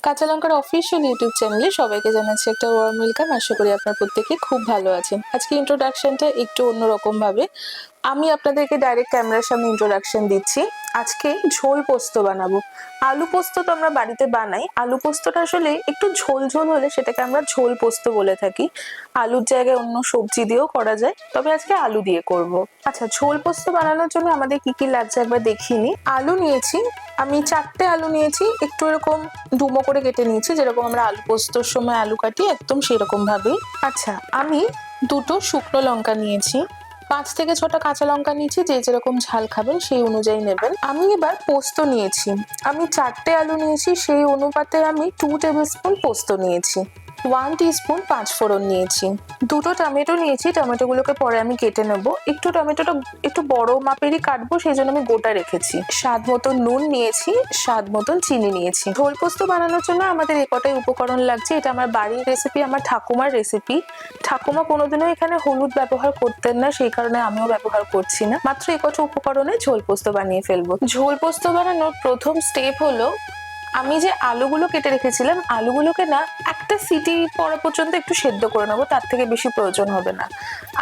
কাঁচা লঙ্কার official YouTube চ্যানেলে সবাইকে জানাচ্ছি একটা ওয়ার্ম ওয়েলকাম। আশা করি আপনার প্রত্যেকে খুব ভালো আছেন। আজকে ইন্ট্রোডাকশনটা একটু অন্যরকম ভাবে আমি আপনাদেরকে ডাইরেক্ট ক্যামেরার সামনে ইন্ট্রোডাকশন দিচ্ছি। আজকে ঝোল পোস্ত বানাবো। আলু পোস্ত তো আমরা বাড়িতে বানাই, আলু পোস্তটা আসলে একটু ঝোল ঝোল হলে সেটাকে আমরা ঝোল পোস্ত বলে থাকি। আলুর জায়গায় অন্য সবজি দিয়েও করা যায়, তবে আজকে আলু দিয়ে করব। আচ্ছা, ঝোল পোস্ত বানানোর জন্য আমাদের কি কি লাগছে একবার দেখিয়ে নিই। আলু নিয়েছি, আমি 4টে আলু নিয়েছি, একটু এরকম ডুমো করে কেটে নিয়েছি, যেরকম আমরা আলু পোস্তর সময় আলু কাটি একদম সেরকম ভাবেই। আচ্ছা, আমি 2টো শুকনো লঙ্কা নিয়েছি, 5 থেকে 6টা কাঁচা লঙ্কা নিয়েছি, যে যেরকম ঝাল খাবেন সেই অনুযায়ী নেবেন। আমি এবার পোস্ত নিয়েছি, আমি 4টে আলু নিয়েছি, সেই অনুপাতে আমি 2 টেবিল স্পুন পোস্ত নিয়েছি। 1 টিস্পুন 5 ফোড়ন নিয়েছি। 2টো টমেটো নিয়েছি, টমেটোগুলোকে পরে আমি কেটে নেব। একটু টমেটোটা একটু বড় মাপেরই কাটবো, সেই জন্য আমি গোটা রেখেছি। স্বাদ মতন নুন নিয়েছি, স্বাদ মতন চিনি নিয়েছি। ঝোল পোস্ত বানানোর জন্য আমাদের এ কটাই উপকরণ লাগছে। এটা আমার বাড়ির রেসিপি, আমার ঠাকুমার রেসিপি। ঠাকুমা কোনোদিনও এখানে হলুদ ব্যবহার করতেন না, সেই কারণে আমিও ব্যবহার করছি না। মাত্র এই কটা উপকরণে ঝোল পোস্ত বানিয়ে ফেলবো। ঝোল পোস্ত বানানোর প্রথম স্টেপ হলো, আমি যে আলুগুলো কেটে রেখেছিলাম, আলুগুলোকে না একটা সিটি পড়া পর্যন্ত একটু সেদ্ধ করে নেবো, তার থেকে বেশি প্রয়োজন হবে না।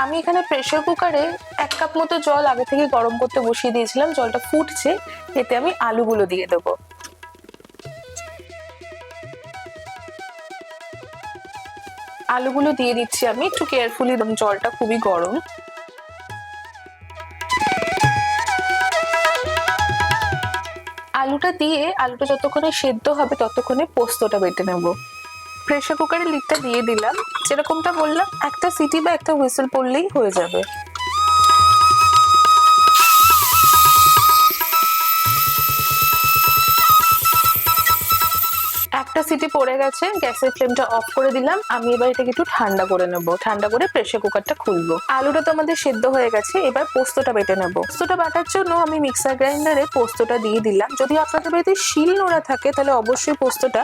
আমি এখানে প্রেসার কুকারে 1 কাপ মতো জল আগে থেকে গরম করতে বসিয়ে দিয়েছিলাম। জলটা ফুটছে, এতে আমি আলুগুলো দিয়ে দেবো। আলুগুলো দিয়ে দিচ্ছি আমি একটু কেয়ারফুলি, জলটা খুবই গরম। আলুটা দিয়ে আলুটা যতক্ষণে সেদ্ধ হবে ততক্ষণে পোস্তটা বেটে নেব। প্রেসার কুকারে লিডটা দিয়ে দিলাম, যেরকমটা বললাম একটা সিটি বা একটা হুইসেল পড়লেই হয়ে যাবে। একটা সিটি পড়ে গেছে, গ্যাসের ফ্লেমটা অফ করে দিলাম। আমি এবার এটাকে একটু ঠান্ডা করে নেব। ঠান্ডা করে প্রেসার কুকারটা খুলবো। আলুটা তো আমাদের সেদ্ধ হয়ে গেছে, এবার পোস্তটা বেটে নেব। পোস্তটা বাটার জন্য আমি মিক্সার গ্রাইন্ডারে পোস্তটা দিয়ে দিলাম। যদি আপনাদের বাড়িতে শিল নোড়া থাকে তাহলে অবশ্যই পোস্তটা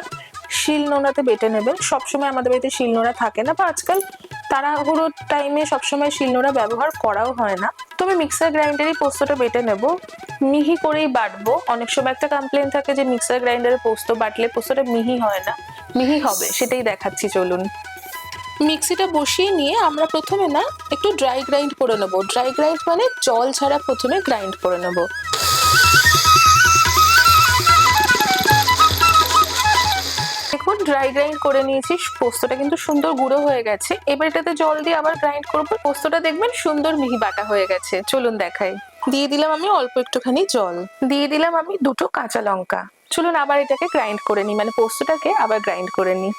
শিল নোড়াতে বেটে নেবেন। সবসময় আমাদের বাড়িতে শিল নোড়া থাকে না, বা আজকাল তাড়াহুড়োর টাইমে সবসময় শিল নোড়া ব্যবহার করাও হয় না। তো আমি মিক্সার গ্রাইন্ডারে পোস্তটা বেটে নেব, মিহি করেই বাটবো। অনেক সময় একটা কমপ্লেন থাকে যে মিক্সার গ্রাইন্ডারে পোস্ত বাটলে পোস্তটা মিহি হয় না। মিহি হবে, সেটাই দেখাচ্ছি, চলুন। মিক্সিটা বসিয়ে নিয়ে আমরা প্রথমে না একটু ড্রাই গ্রাইন্ড করে নেব। ড্রাই গ্রাইন্ড মানে জল ছাড়া প্রথমে গ্রাইন্ড করে নেব। দেখুন, ড্রাই গ্রাইন্ড করে নিয়েছি, পোস্তটা কিন্তু সুন্দর গুঁড়ো হয়ে গেছে। এবার এটাতে জল দিয়ে আবার গ্রাইন্ড করবো। পোস্তটা দেখবেন সুন্দর মিহি বাটা হয়ে গেছে, চলুন দেখাই। দিয়ে দিলাম আমি অল্প একটুখানি জল, দিয়ে দিলাম আমি 2টো কাঁচা লঙ্কা। চলুন আবার এটাকে গ্রাইন্ড করে নিই, মানে পোস্তটাকে আবার গ্রাইন্ড করে নিই।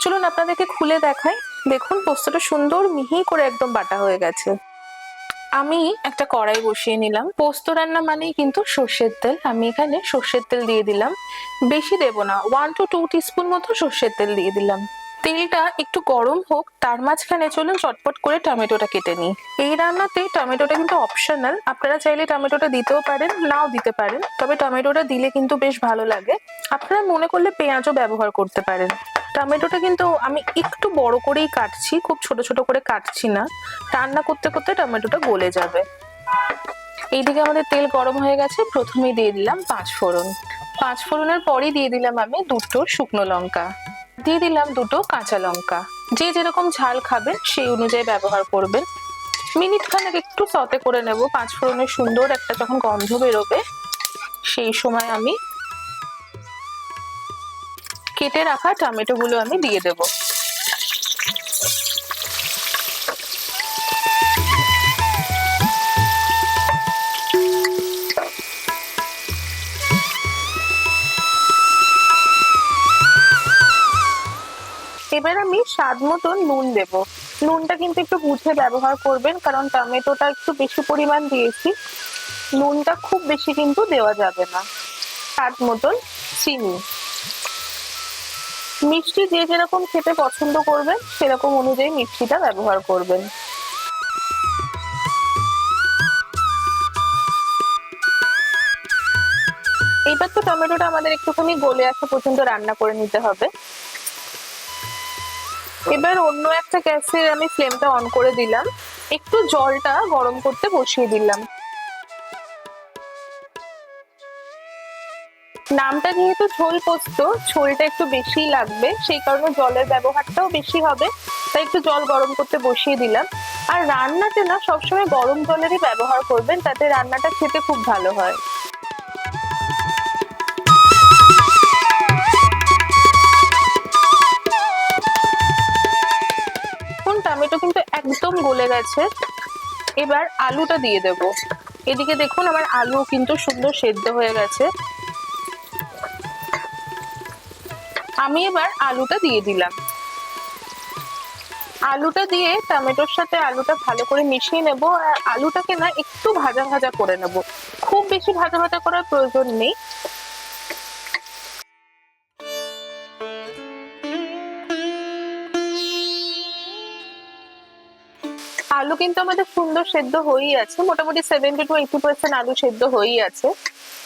চলুন আপনাদেরকে খুলে দেখাই। দেখুন পোস্তটা সুন্দর মিহি করে একদম বাটা হয়ে গেছে। আমি একটা কড়াই বসিয়ে নিলাম। পোস্ত রান্না মানেই কিন্তু সর্ষের তেল। আমি এখানে সর্ষের তেল দিয়ে দিলাম, বেশি দেব না, 1 to 2 টিস্পুন মতো সর্ষের তেল দিয়ে দিলাম। তেলটা একটু গরম হোক, তার মাঝখানে চলুন চটপট করে টমেটোটা কেটে নিই। এই রান্নাতে টমেটোটা কিন্তু অপশনাল, আপনারা চাইলে টমেটোটা দিতেও পারেন, নাও দিতে পারেন, তবে টমেটোটা দিলে কিন্তু বেশ ভালো লাগে। আপনারা মনে করলে পেঁয়াজও ব্যবহার করতে পারেন। টমেটোটা কিন্তু আমি একটু বড় করেই কাটছি, খুব ছোট ছোট করে কাটছি না, রান্না করতে করতে টমেটোটা গলে যাবে। এইদিকে আমাদের তেল গরম হয়ে গেছে, প্রথমেই দিয়ে দিলাম 5 ফোড়ন। 5 ফোড়নের পরই দিয়ে দিলাম আমি 2টো শুকনো লঙ্কা, দিয়ে দিলাম 2টো কাঁচা লঙ্কা। যে যেরকম ঝাল খাবেন সেই অনুযায়ী ব্যবহার করবেন। মিনিট খানেক একটু সতে করে নেব। 5 ফোড়নের সুন্দর একটা যখন গন্ধ বেরোবে, সেই সময় আমি কেটে রাখা টমেটো গুলো আমি দিয়ে দেব। এবার আমি স্বাদ মতো নুন দেব। নুনটা কিন্তু একটু বুঝে ব্যবহার করবেন, কারণ টমেটোটা একটু বেশি পরিমাণ দিয়েছি। নুনটা খুব বেশি কিন্তু দেওয়া যাবে না। স্বাদ মতন চিনি। মিষ্টি যে যেরকম খেতে পছন্দ করবেন সেরকম অনুযায়ী মিষ্টিটা ব্যবহার করবেন। এইবার তো টমেটোটা আমাদের একটুখানি গলে আসা পর্যন্ত রান্না করে নিতে হবে। এবার অন্য একটা গ্যাসে আমি ফ্লেমটা অন করে দিলাম। একটু জলটা গরম করতে বসিয়ে দিলাম। নামটা যেহেতু ঝোল পোস্ত, ঝোলটা একটু বেশি লাগবে, সেই কারণে জলের ব্যবহারটাও বেশি হবে, তাই একটু জল গরম করতে বসিয়ে দিলাম। আর রান্নাতে না সবসময় গরম জলেরই ব্যবহার করবেন, তাতে রান্নাটা খেতে খুব ভালো হয়। টমেটো কিন্তু একদম গলে গেছে, এবার আলুটা দিয়ে দেব। এদিকে দেখুন আমার আলু কিন্তু সুন্দর সেদ্ধ হয়ে গেছে। আমি এবার আলুটা দিয়ে দিলাম। আলুটা দিয়ে টমেটোর সাথে আলুটা ভালো করে মিশিয়ে নেব। আর আলুটাকে না একটু ভাজা ভাজা করে নেব, খুব বেশি ভাজা ভাজা করার প্রয়োজন নেই। আলু কিন্তু আমাদের সুন্দর সেদ্ধ হয়েই আছে, মোটামুটি 70 to 80% আলু সেদ্ধ হয়েই আছে।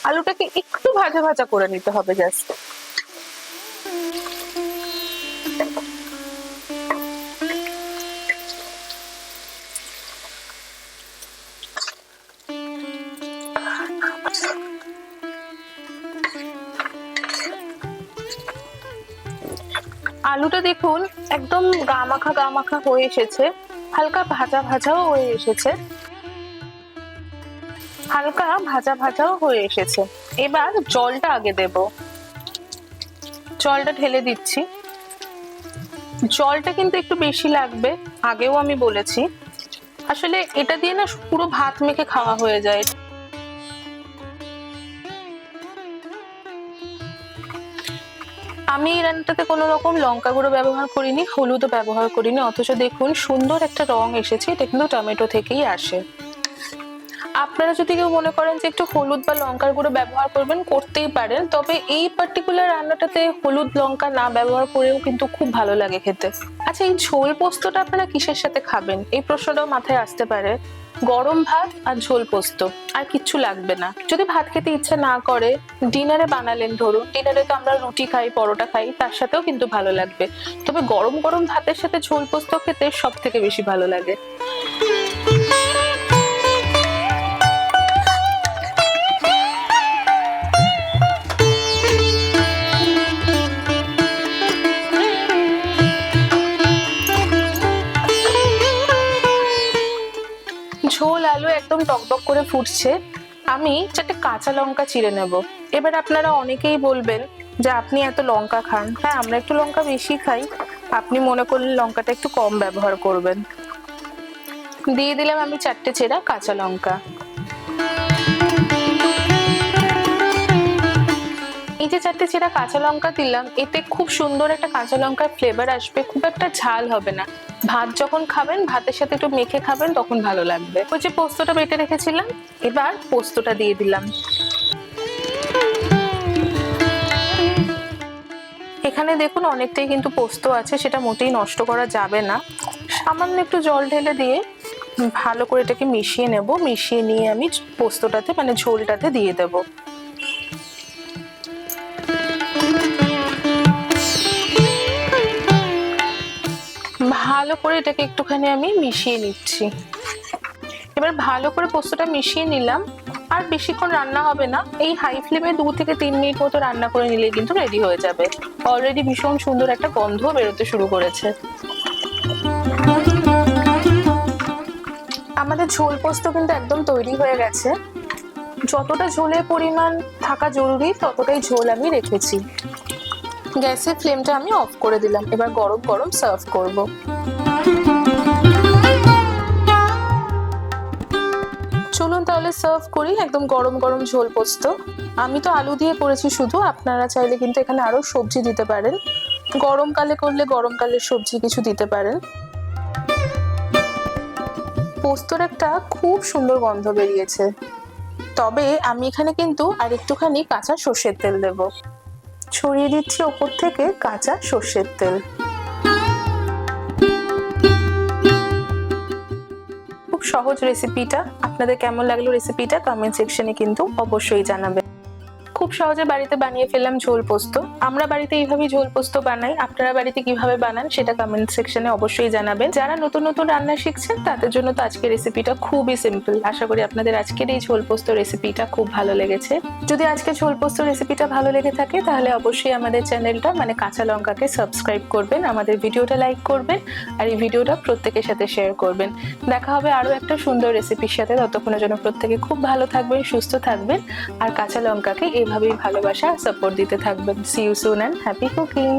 আলুটাকে একটু ভাজা ভাজা করে নিতে হবে জাস্ট। আলুটা দেখুন একদম গা মাখা হয়ে এসেছে, হালকা ভাজা ভাজাও হয়ে এসেছে, হালকা ভাজা ভাজাও হয়ে এসেছে। এবার জলটা আগে দেব, জলটা ঢেলে দিচ্ছি। জলটা কিন্তু একটু বেশি লাগবে, আগেও আমি বলেছি। আসলে এটা দিয়ে না পুরো ভাত মেখে খাওয়া হয়ে যায়। আমি এই রান্নাটাতে কোনো রকম লঙ্কা গুঁড়ো ব্যবহার করিনি, হলুদও ব্যবহার করিনি, অথচ দেখুন সুন্দর একটা রং এসেছে। এটা কিন্তু টমেটো থেকেই আসে। আপনারা যদি কেউ মনে করেন যে একটু হলুদ বা লঙ্কার গুঁড়ো ব্যবহার করবেন, করতেই পারেন, তবে এই পার্টিকুলার রান্নাটাতে হলুদ লঙ্কা না ব্যবহার করেও কিন্তু খুব ভালো লাগে খেতে। আচ্ছা, এই ঝোল পোস্তটা আপনারা কিসের সাথে খাবেন, এই প্রশ্নটাও মাথায় আসতে পারে। গরম ভাত আর ঝোল পোস্ত, আর কিচ্ছু লাগবে না। যদি ভাত খেতে ইচ্ছে না করে, ডিনারে বানালেন, ধরুন ডিনারে তো আমরা রুটি খাই, পরোটা খাই, তার সাথেও কিন্তু ভালো লাগবে। তবে গরম গরম ভাতের সাথে ঝোল পোস্ত খেতে সব থেকে বেশি ভালো লাগে। ঝোল আলু একদম টকবক করে ফুটছে। আমি 4টে কাঁচা লঙ্কা চিড়ে নেব। এবার আপনারা অনেকেই বলবেন যে আপনি এত লঙ্কা খান। হ্যাঁ, আমরা একটু লঙ্কা বেশি খাই, আপনি মনে করলে লঙ্কাটা একটু কম ব্যবহার করবেন। দিয়ে দিলাম আমি 4টে চেরা কাঁচা লঙ্কা। এই যে 4টে চেরা কাঁচা লঙ্কা দিলাম, এতে খুব সুন্দর একটা কাঁচা লঙ্কার ফ্লেভার আসবে, খুব একটা ঝাল হবে না। ভাত যখন খাবেন, ভাতের সাথে একটু মেখে খাবেন, তখন ভালো লাগবে। ওই যে পোস্তটা বেটে রেখেছিলাম, এবার পোস্তটা দিয়ে দিলাম। এখানে দেখুন অনেকটাই কিন্তু পোস্ত আছে, সেটা মোটেই নষ্ট করা যাবে না। সামান্য একটু জল ঢেলে দিয়ে ভালো করে এটাকে মিশিয়ে নেব। মিশিয়ে নিয়ে আমি পোস্তটাতে মানে ঝোলটাতে দিয়ে দেব। ভালো করে এটাকে একটুখানি আমি মিশিয়ে নিচ্ছি। এবার ভালো করে পোস্তটা মিশিয়ে নিলাম। আর বেশিক্ষণ রান্না হবে না, এই হাই ফ্লেমে 2 থেকে 3 মিনিট মতো রান্না করে নিলে কিন্তু রেডি হয়ে যাবে। অলরেডি ভীষণ সুন্দর একটা গন্ধ বেরোতে শুরু করেছে। আমাদের ঝোল পোস্ত কিন্তু একদম তৈরি হয়ে গেছে। যতটা ঝোলের পরিমাণ থাকা জরুরি ততটাই ঝোল আমি রেখেছি। গ্যাসের ফ্লেমটা আমি অফ করে দিলাম। এবার গরম গরম সার্ভ করব। চলুন তাহলে সার্ভ করি একদম গরম গরম ঝোল পোস্ত। আমি তো আলু দিয়ে করেছি শুধু, আপনারা চাইলে কিন্তু এখানে আরো সবজি দিতে পারেন। গরমকালে করলে গরমকালের সবজি কিছু দিতে পারেন। পোস্তর একটা খুব সুন্দর গন্ধ বেরিয়েছে। তবে আমি এখানে কিন্তু আর একটুখানি কাঁচা সর্ষের তেল দেব। ছড়িয়ে দিচ্ছি ওপর থেকে কাঁচা সর্ষের তেল। খুব সহজ রেসিপিটা। আপনাদের কেমন লাগলো রেসিপিটা কমেন্ট সেকশনে কিন্তু অবশ্যই জানাবেন। খুব খুব সহজে বাড়িতে বানিয়ে ফেললাম ঝোল পোস্ত। আমরা বাড়িতে এইভাবেই ঝোল পোস্ত বানাই, আপনারা বাড়িতে কিভাবে বানান সেটা কমেন্ট সেকশনে অবশ্যই জানাবেন। যারা নতুন নতুন রান্না শিখছেন তাদের জন্য তো আজকের রেসিপিটা খুবই সিম্পল। আশা করি আপনাদের আজকের এই ঝোল পোস্ত রেসিপিটা খুব ভালো লেগেছে। যদি আজকে ঝোল পোস্ত রেসিপিটা ভালো লেগে থাকে তাহলে অবশ্যই আমাদের চ্যানেলটা মানে কাঁচা লঙ্কাকে সাবস্ক্রাইব করবেন, আমাদের ভিডিওটা লাইক করবেন আর এই ভিডিওটা প্রত্যেকের সাথে শেয়ার করবেন। দেখা হবে আরো একটা সুন্দর রেসিপির সাথে। ততক্ষণের জন্য প্রত্যেকে খুব ভালো থাকবেন, সুস্থ থাকবেন আর কাঁচা লঙ্কাকে এভাবেই ভালোবাসা সাপোর্ট দিতে থাকবেন। See you soon and happy cooking.